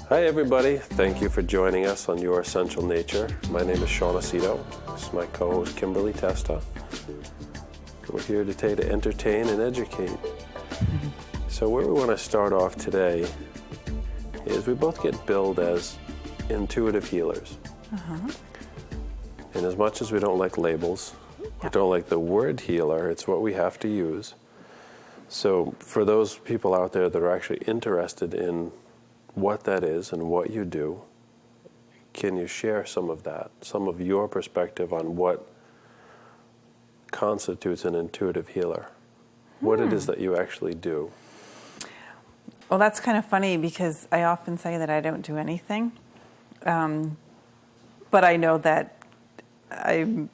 Hi everybody, thank you for joining us on Your Essential Nature. My name is Shawn Aceto. This is my co-host Kimberly, Testa. We're here today to entertain and educate. So where we want to start off today is we both get billed as intuitive healers. And as much as we don't like labels, we don't like the word healer, it's what we have to use. So for those people out there that are actually interested in what that is and what you do, can you share some of that, some of your perspective on what constitutes an intuitive healer? What it is that you actually do? Well, that's kind of funny because I often say that I don't do anything, but I know that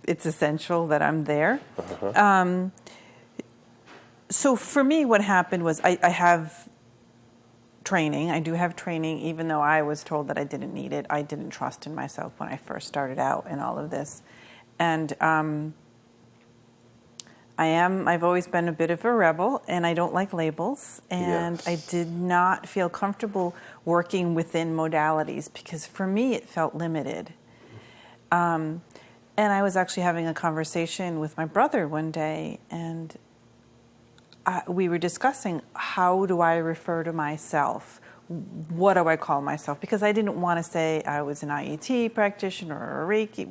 it's essential that I'm there. So for me, what happened was I have training. I do have training, even though I was told that I didn't need it. I didn't trust in myself when I first started out in all of this. And I've always been a bit of a rebel, and I don't like labels. And I did not feel comfortable working within modalities because for me it felt limited. And I was actually having a conversation with my brother one day, and we were discussing, how do I refer to myself? What do I call myself? Because I didn't want to say I was an IET practitioner or a Reiki,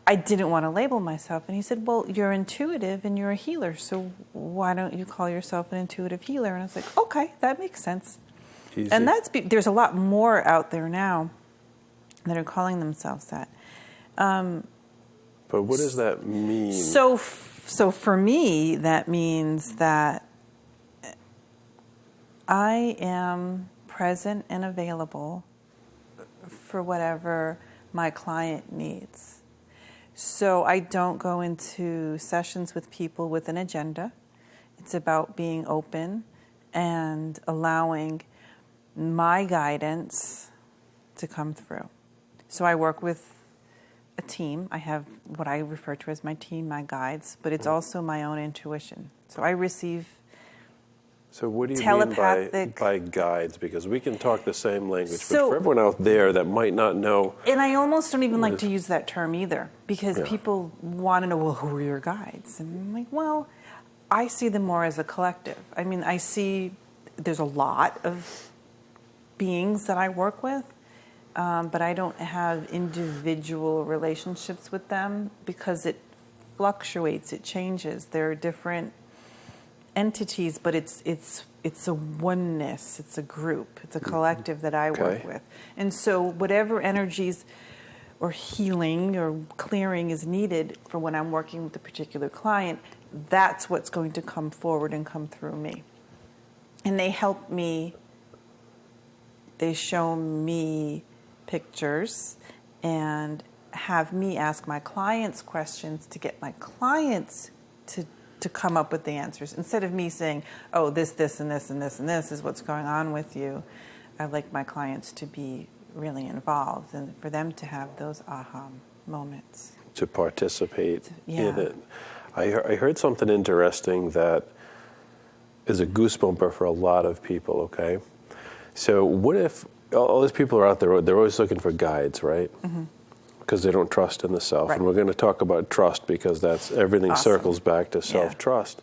I didn't want to label myself. And he said, well, you're intuitive and you're a healer, so why don't you call yourself an intuitive healer? And I was like, okay, that makes sense. Easy. And there's a lot more out there now that are calling themselves that. But what does that mean? So for me, that means that I am present and available for whatever my client needs. So I don't go into sessions with people with an agenda. It's about being open and allowing my guidance to come through. So I work with a team. I have what I refer to as my team, my guides, but it's also my own intuition. So I receive So what do you telepathic mean by guides? Because we can talk the same language, but for everyone out there that might not know. And I almost don't even like to use that term either, because people want to know, well, who are your guides? And I'm like, well, I see them more as a collective. I mean, I see there's a lot of beings that I work with, but I don't have individual relationships with them because it fluctuates, it changes. There are different entities, but it's a oneness, it's a group, it's a collective that I work with. And so whatever energies or healing or clearing is needed for when I'm working with a particular client, that's what's going to come forward and come through me. And they help me, they show me pictures and have me ask my clients questions to get my clients to come up with the answers. Instead of me saying, oh, this, and this, and this, and this is what's going on with you, I like my clients to be really involved and for them to have those aha moments. To participate in it. I heard something interesting that is a goosebumper for a lot of people, okay? So what if all these people are out there, they're always looking for guides, right? Because they don't trust in the self. And we're going to talk about trust because that's everything circles back to self-trust.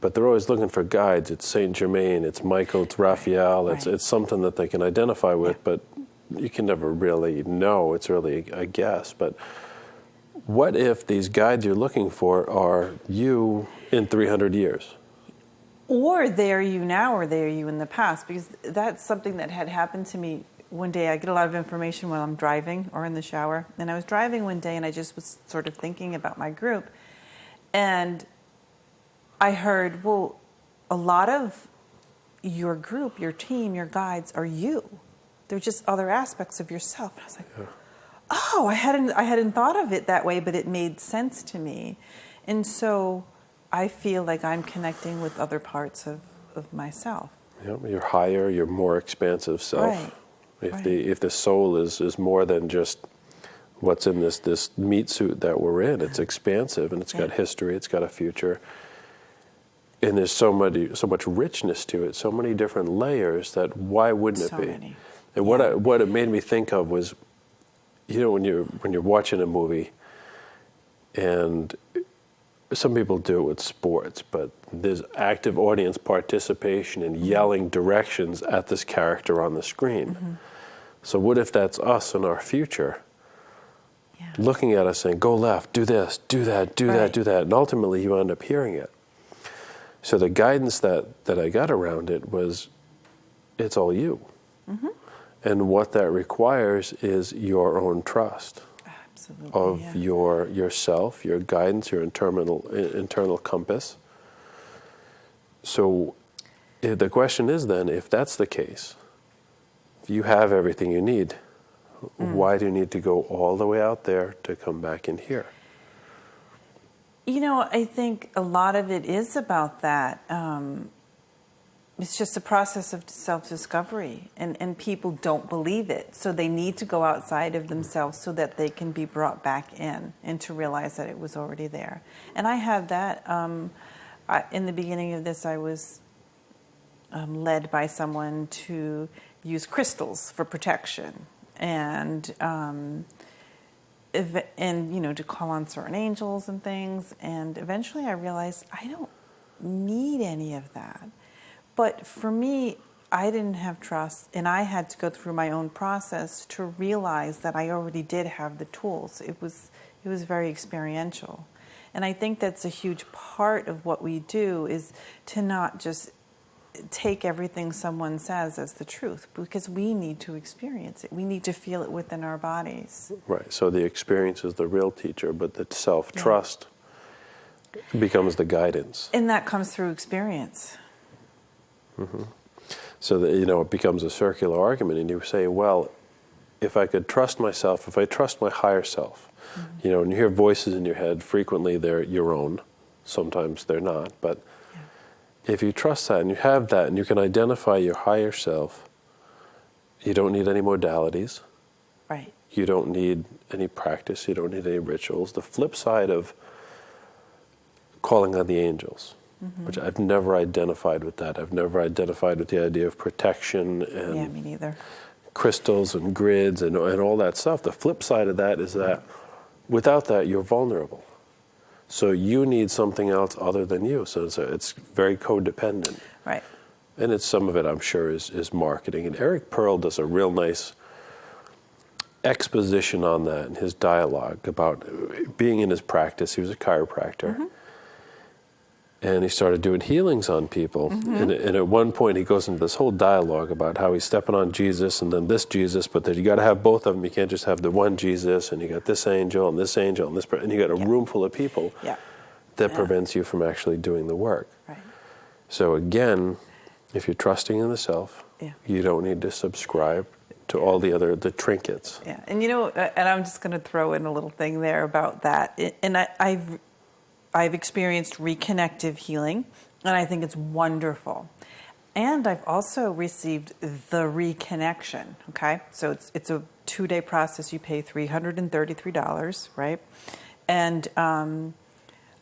But they're always looking for guides. It's Saint Germain, it's Michael, it's Raphael, it's something that they can identify with, but you can never really know. It's really a guess. But what if these guides you're looking for are you in 300 years? Or they're you now, or they're you in the past, because that's something that had happened to me one day. I get a lot of information when I'm driving or in the shower. And I was driving one day and I just was sort of thinking about my group. And I heard, well, a lot of your group, your team, your guides are you. They're just other aspects of yourself. And I was like, oh, I hadn't thought of it that way, but it made sense to me. And so I feel like I'm connecting with other parts of myself. Your higher, your more expansive self. Right. If the soul is more than just what's in this meat suit that we're in, it's expansive and it's got history, it's got a future. And there's so much richness to it, so many different layers that why wouldn't it be? Many. And what it made me think of was, when you're watching a movie, and some people do it with sports, but there's active audience participation and yelling directions at this character on the screen. Mm-hmm. So what if that's us in our future, looking at us saying, go left, do this, do that, do that, do that, and ultimately you end up hearing it. So the guidance that I got around it was, it's all you. Mm-hmm. And what that requires is your own trust. Absolutely, of yourself, your guidance, your internal compass. So the question is then, if that's the case, if you have everything you need, why do you need to go all the way out there to come back in here? I think a lot of it is about that. It's just a process of self-discovery, and people don't believe it. So they need to go outside of themselves so that they can be brought back in and to realize that it was already there. And I had that. In the beginning of this, I was led by someone to use crystals for protection and to call on certain angels and things. And eventually I realized I don't need any of that. But for me, I didn't have trust, and I had to go through my own process to realize that I already did have the tools. It was very experiential. And I think that's a huge part of what we do, is to not just take everything someone says as the truth, because we need to experience it. We need to feel it within our bodies. Right. So the experience is the real teacher, but the self-trust becomes the guidance. And that comes through experience. Mm-hmm. So that, it becomes a circular argument, and you say, well, if I could trust myself, if I trust my higher self, and you hear voices in your head, frequently they're your own, sometimes they're not, but if you trust that and you have that and you can identify your higher self, you don't need any modalities. Right. You don't need any practice, you don't need any rituals. The flip side of calling on the angels, which I've never identified with that. I've never identified with the idea of protection and me neither. Crystals and grids and all that stuff. The flip side of that is that without that, you're vulnerable. So you need something else other than you. So it's very codependent. Right. And some of it, I'm sure, is marketing. And Eric Pearl does a real nice exposition on that in his dialogue about being in his practice. He was a chiropractor. And he started doing healings on people. And at one point he goes into this whole dialogue about how he's stepping on Jesus and then this Jesus, but that you got to have both of them. You can't just have the one Jesus, and you got this angel and this angel and this, and you got a room full of people that prevents you from actually doing the work. Right. So again, if you're trusting in the self, you don't need to subscribe to all the trinkets. Yeah, and and I'm just going to throw in a little thing there about that. And I've experienced reconnective healing, and I think it's wonderful. And I've also received the reconnection, okay? So it's a 2-day process. You pay $333, right? And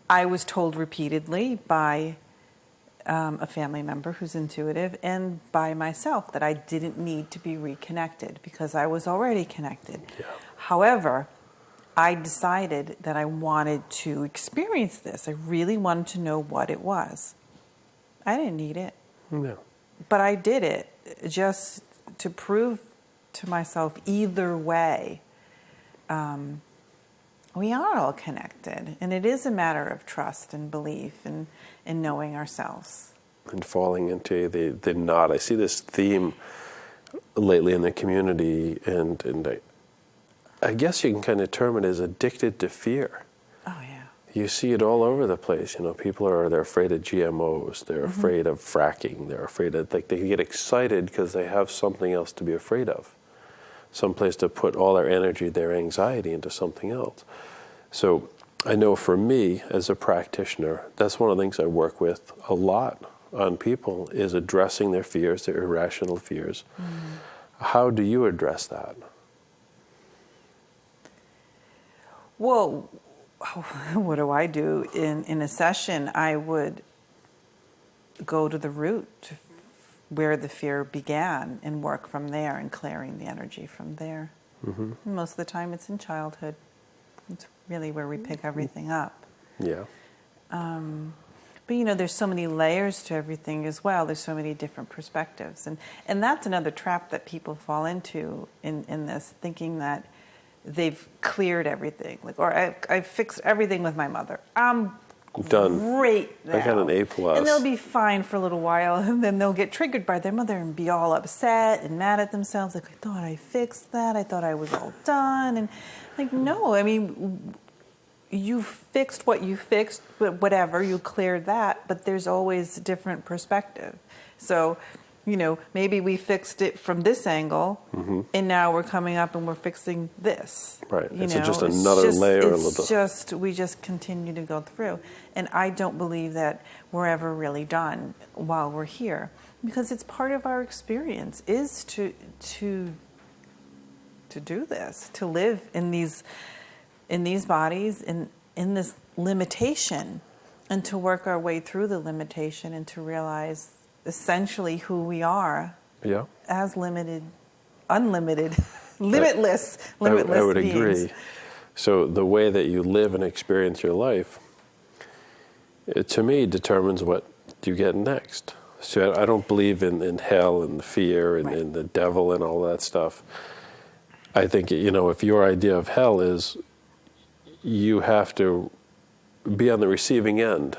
I was told repeatedly by a family member who's intuitive and by myself that I didn't need to be reconnected because I was already connected. Yeah. However, I decided that I wanted to experience this. I really wanted to know what it was. I didn't need it. No. But I did it just to prove to myself either way. We are all connected. And it is a matter of trust and belief and knowing ourselves. And falling into the knot. I see this theme lately in the community, and I guess you can kind of term it as addicted to fear. Oh, yeah. You see it all over the place. People they're afraid of GMOs. They're afraid of fracking. They're afraid of, they get excited because they have something else to be afraid of. someplace to put all their energy, their anxiety into something else. So I know for me as a practitioner, that's one of the things I work with a lot on people, is addressing their fears, their irrational fears. How do you address that? Well, what do I do? In a session, I would go to the root, to where the fear began, and work from there and clearing the energy from there. Most of the time it's in childhood. It's really where we pick everything up. Yeah. But there's so many layers to everything as well. There's so many different perspectives. And that's another trap that people fall into in this, thinking that they've cleared everything. Or I've fixed everything with my mother. I'm done. Great now. I got an A+. And they'll be fine for a little while, and then they'll get triggered by their mother and be all upset and mad at themselves. Like, I thought I fixed that. I thought I was all done. And no, you fixed what you fixed, whatever, you cleared that, but there's always a different perspective. So, maybe we fixed it from this angle, and now we're coming up and we're fixing this. Right. It's just another layer. We just continue to go through. And I don't believe that we're ever really done while we're here, because it's part of our experience is to do this, to live in these bodies, in this limitation, and to work our way through the limitation and to realize essentially who we are as limitless I would beings. agree. So the way that you live and experience your life, it, to me, determines what you get next. So I don't believe in hell and fear and, and the devil and all that stuff. I think, if your idea of hell is you have to be on the receiving end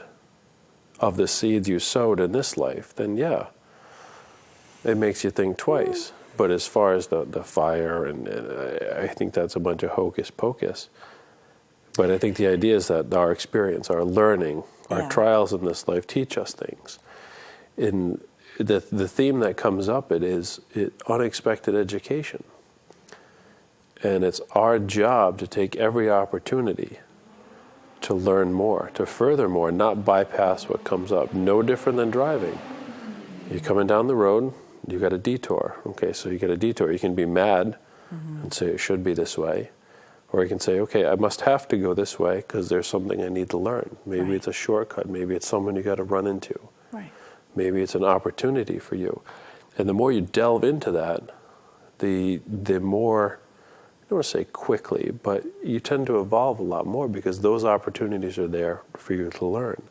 of the seeds you sowed in this life, then it makes you think twice. But as far as the fire, and I think that's a bunch of hocus pocus. But I think the idea is that our experience, our learning, our trials in this life teach us things. In the theme that comes up, it is unexpected education. And it's our job to take every opportunity to learn more, to further more, not bypass what comes up. No different than driving. You're coming down the road, you got a detour. Okay, so you get a detour. You can be mad and say it should be this way. Or you can say, okay, I must have to go this way because there's something I need to learn. Maybe it's a shortcut. Maybe it's someone you got to run into. Maybe it's an opportunity for you. And the more you delve into that, the more, I don't want to say quickly, but you tend to evolve a lot more because those opportunities are there for you to learn.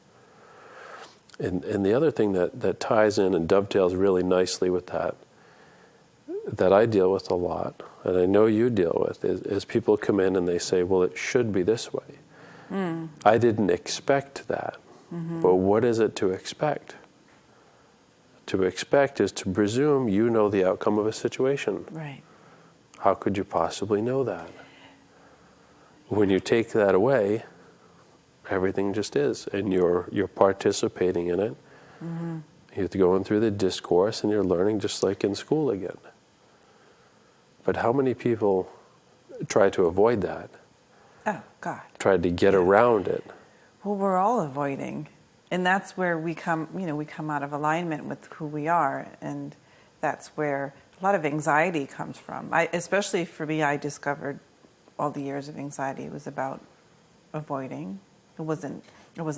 And the other thing that ties in and dovetails really nicely with that I deal with a lot, and I know you deal with, is people come in and they say, well, it should be this way. I didn't expect that. But what is it to expect? To expect is to presume you know the outcome of a situation. Right. How could you possibly know that? When you take that away, everything just is, and you're participating in it. You're going through the discourse, and you're learning just like in school again. But how many people try to avoid that? Oh, God. Try to get around it. Well, we're all avoiding. And that's where we come out of alignment with who we are. And that's where a lot of anxiety comes from. Especially for me, I discovered all the years of anxiety was about avoiding. I wasn't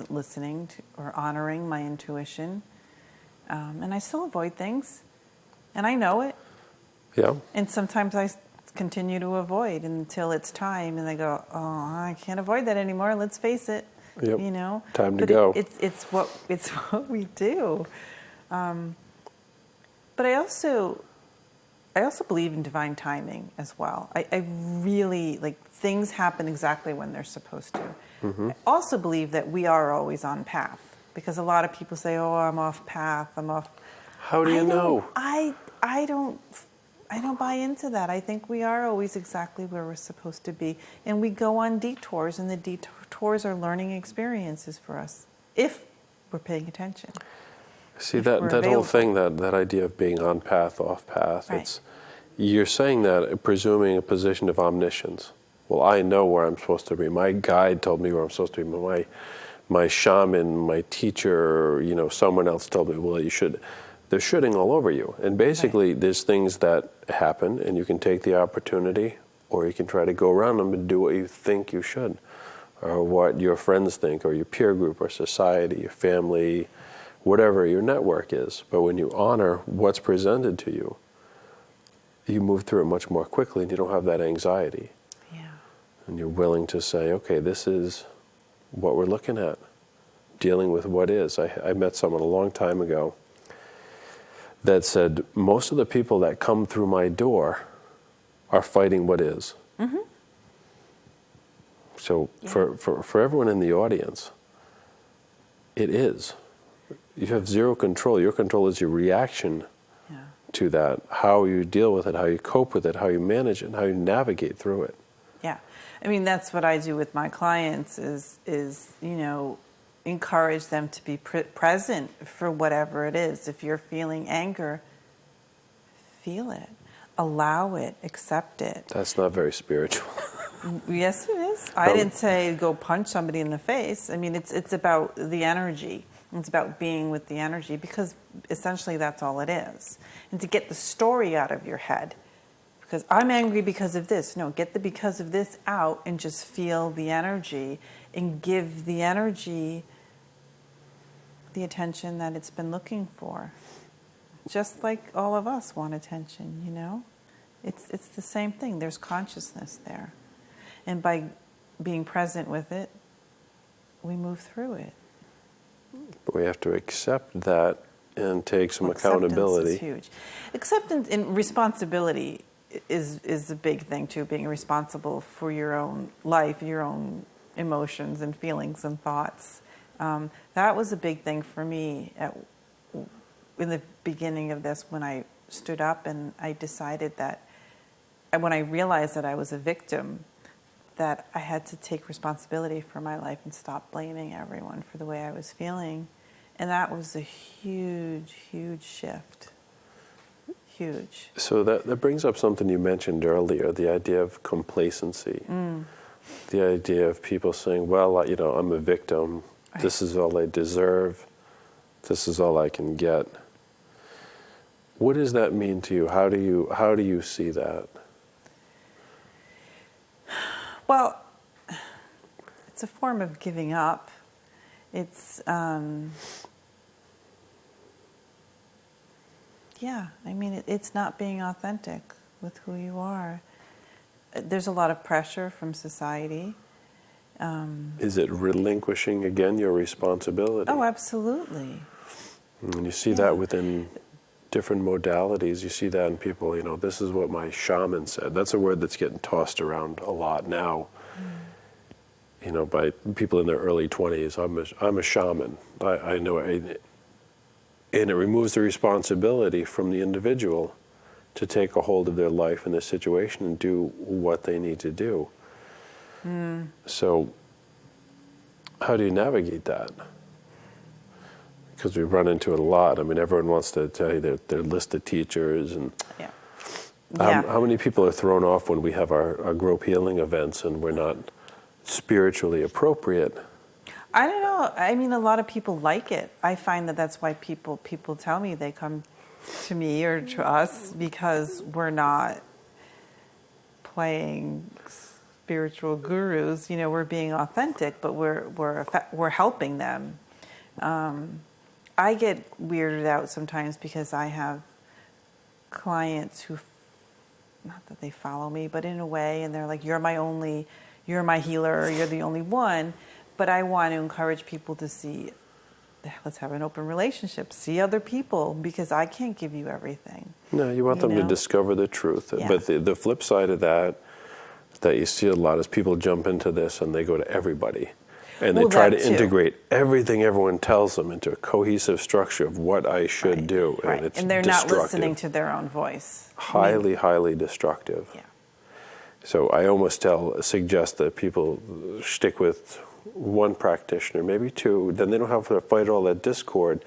listening to or honoring my intuition. And I still avoid things. And I know it. Yeah. And sometimes I continue to avoid until it's time. And I go, oh, I can't avoid that anymore. Let's face it. Yep. You know, time to go. It's what we do. But I also believe in divine timing as well. I really things happen exactly when they're supposed to. I also believe that we are always on path, because a lot of people say, "Oh, I'm off path. I'm off." How do you know? I don't buy into that. I think we are always exactly where we're supposed to be, and we go on detours, and the detours are learning experiences for us if we're paying attention. See, that whole thing, that idea of being on path, off path, right. You're saying that presuming a position of omniscience. Well, I know where I'm supposed to be. My guide told me where I'm supposed to be. My shaman, my teacher, someone else told me, well, you should. They're shooting all over you. And basically, there's things that happen, and you can take the opportunity, or you can try to go around them and do what you think you should, or what your friends think, or your peer group, or society, your family, whatever your network is. But when you honor what's presented to you, you move through it much more quickly, and you don't have that anxiety. Yeah. And you're willing to say, okay, this is what we're looking at, dealing with what is. I met someone a long time ago that said, most of the people that come through my door are fighting what is. Mm-hmm. So for everyone in the audience, it is. You have zero control. Your control is your reaction to that, how you deal with it, how you cope with it, how you manage it, and how you navigate through it. Yeah. I mean, that's what I do with my clients is encourage them to be present for whatever it is. If you're feeling anger, feel it, allow it, accept it. That's not very spiritual. Yes, it is. I didn't say go punch somebody in the face. I mean, it's about the energy. It's about being with the energy, because essentially that's all it is. And to get the story out of your head, because I'm angry because of this. No, get the because of this out and just feel the energy and give the energy the attention that it's been looking for. Just like all of us want attention, It's the same thing. There's consciousness there. And by being present with it, we move through it. But we have to accept that and take some accountability. Acceptance is huge. Acceptance and responsibility is a big thing too. Being responsible for your own life, your own emotions and feelings and thoughts. That was a big thing for me in the beginning of this, when I stood up and I decided that, when I realized that I was a victim, that I had to take responsibility for my life and stop blaming everyone for the way I was feeling. And that was a huge, huge shift. Huge. So that brings up something you mentioned earlier, the idea of complacency. The idea of people saying, well, I'm a victim. Right. This is all I deserve. This is all I can get. What does that mean to you? How do you see that? Well, it's a form of giving up. It's, it's not being authentic with who you are. There's a lot of pressure from society. Is it relinquishing, again, your responsibility? Oh, absolutely. And you see that within different modalities. You see that in people, this is what my shaman said. That's a word that's getting tossed around a lot now. By people in their early 20s. I'm a shaman. I know it. And it removes the responsibility from the individual to take a hold of their life and their situation and do what they need to do. So how do you navigate that? Because we run into it a lot. I mean, everyone wants to tell you their list of teachers. And how many people are thrown off when we have our group healing events and we're not spiritually appropriate? I don't know. I mean, a lot of people like it. I find that's why people tell me they come to me or to us, because we're not playing spiritual gurus. We're being authentic, but we're helping them. I get weirded out sometimes because I have clients who, not that they follow me, but in a way, and they're like, you're my healer, you're the only one. But I want to encourage people to see, let's have an open relationship, see other people, because I can't give you everything. No, you want them to discover the truth. Yeah. But the flip side of that you see a lot is people jump into this and they go to everybody. And they try to integrate everything everyone tells them into a cohesive structure of what I should do. Right. And they're not listening to their own voice. Highly destructive. Yeah. So I almost suggest that people stick with one practitioner, maybe two, then they don't have to fight all that discord.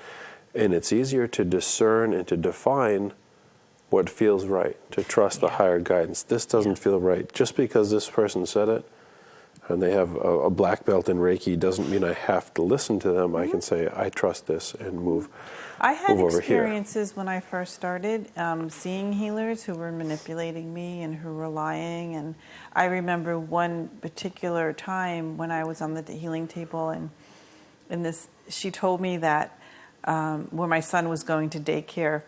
And it's easier to discern and to define what feels right, to trust the higher guidance. This doesn't feel right. Just because this person said it and they have a black belt in Reiki doesn't mean I have to listen to them. I can say, I trust this and move I had over here. experiences when I first started seeing healers who were manipulating me and who were lying. And I remember one particular time when I was on the healing table, and she told me that when my son was going to daycare,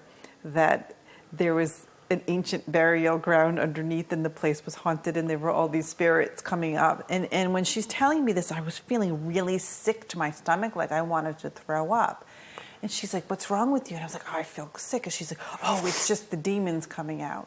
that there was an ancient burial ground underneath and the place was haunted and there were all these spirits coming up. And when she's telling me this, I was feeling really sick to my stomach, like I wanted to throw up. And she's like, what's wrong with you? And I was like, oh, I feel sick. And she's like, oh, it's just the demons coming out.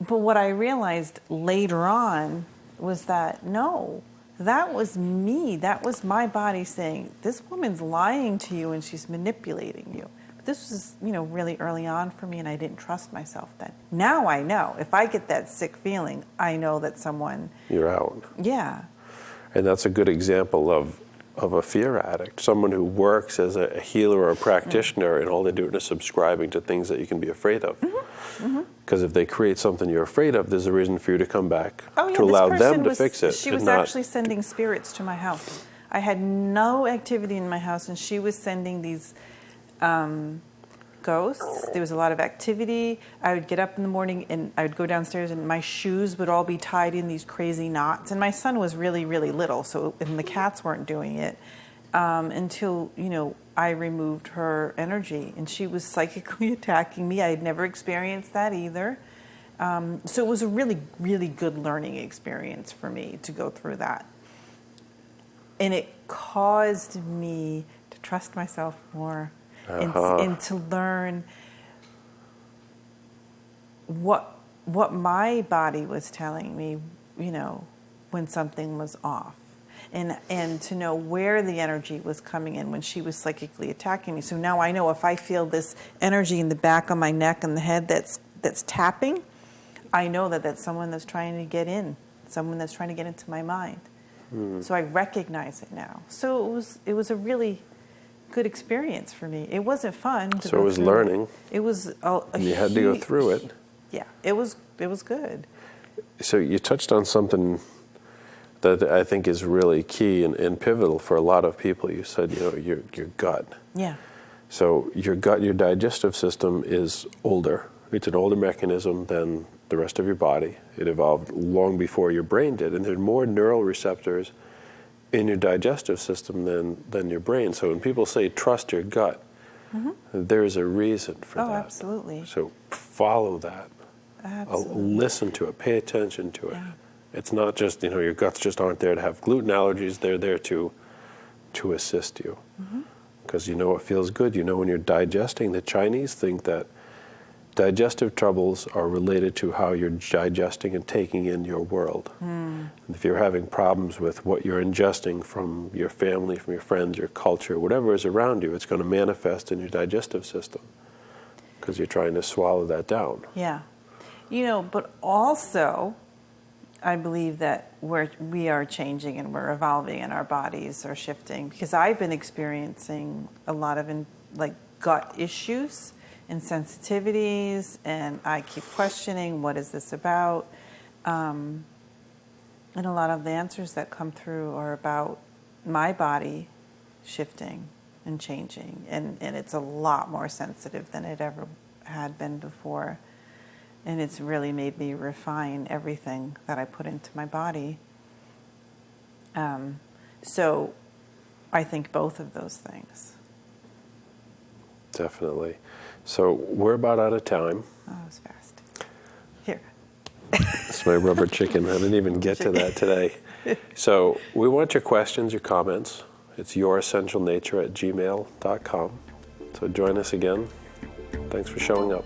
But what I realized later on was that, no, that was me. That was my body saying, this woman's lying to you and she's manipulating you. But this was, really early on for me, and I didn't trust myself then. Now I know. If I get that sick feeling, I know that someone... You're out. Yeah. And that's a good example of a fear addict, someone who works as a healer or a practitioner, and all they're doing is subscribing to things that you can be afraid of. Because if they create something you're afraid of, there's a reason for you to come back to allow them to fix it. She was actually sending spirits to my house. I had no activity in my house, and she was sending these ghosts. There was a lot of activity. I would get up in the morning and I would go downstairs and my shoes would all be tied in these crazy knots. And my son was really, really little, and the cats weren't doing it until, I removed her energy, and she was psychically attacking me. I had never experienced that either. So it was a really, really good learning experience for me to go through that. And it caused me to trust myself more. And to learn what my body was telling me, when something was off, and to know where the energy was coming in when she was psychically attacking me. So now I know if I feel this energy in the back of my neck and the head that's tapping, I know that that's someone that's trying to get in, someone that's trying to get into my mind. So I recognize it now. So it was a really good experience for me. It wasn't fun. So it was learning. It was you had to go through it. Yeah, it was good. So you touched on something that I think is really key and pivotal for a lot of people. You said, your gut. Yeah. So your gut, your digestive system is older. It's an older mechanism than the rest of your body. It evolved long before your brain did, and there are more neural receptors in your digestive system than your brain. So when people say trust your gut, there's a reason for that. Oh, absolutely. So follow that. Absolutely. Listen to it. Pay attention to it. Yeah. It's not just, your guts just aren't there to have gluten allergies. They're there to assist you. Because you know what feels good. When you're digesting, the Chinese think that digestive troubles are related to how you're digesting and taking in your world. And if you're having problems with what you're ingesting from your family, from your friends, your culture, whatever is around you, it's going to manifest in your digestive system because you're trying to swallow that down. Yeah. But also, I believe that we are changing and we're evolving and our bodies are shifting, because I've been experiencing a lot of gut issues and sensitivities, and I keep questioning, what is this about? And a lot of the answers that come through are about my body shifting and changing, and it's a lot more sensitive than it ever had been before. And it's really made me refine everything that I put into my body. So I think both of those things. Definitely. So we're about out of time. Oh, it was fast. Here. It's my rubber chicken. I didn't even get to that today. So we want your questions, your comments. It's youressentialnature@gmail.com. So join us again. Thanks for showing up.